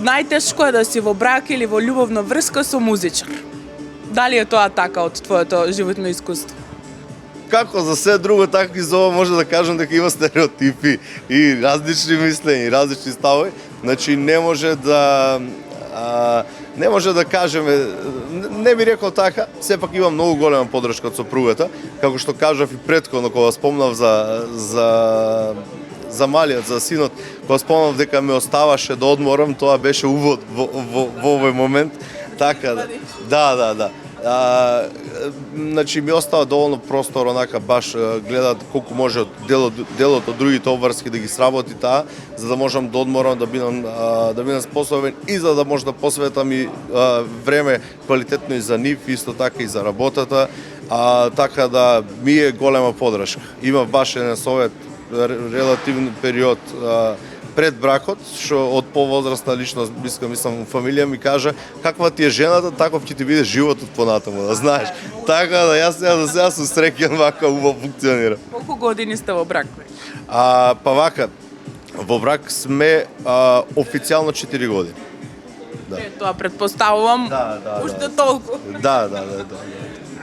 најтешко е да си во брак или во љубовна врска со музичар. Дали е тоа така од твоето животно искуство? Како за се друго, така и за ова може да кажам дека има стереотипи и различни мислења и различни ставови. Значи не може да кажеме, не би рекол така, сепак има многу голема поддршка од сопругата, како што кажав и претходно кога спомнав за малиот, за синот, кога спомнав дека ме оставаше да одморам, тоа беше увод во овој момент. Така да. Значи ми остава доволно простор, онака баш гледаат колку може делот од другите обврски да ги сработи таа, за да можам да одморам, да бидам способен и за да може да посветам и време квалитетно и за нив, исто така и за работата, така да ми е голема поддршка. Има баш еден совет релативен период пред бракот, што од повозрастна личност, мислам, фамилија ми кажа, каква ти е жената, таков ќе ти биде животот понатаму, да знаеш. Така да јас за сега сум среќен, вака убаво функционира. Колку години сте во брак? Па вака, во брак сме официјално 4 години. Тоа предпоставувам уште толку. Да.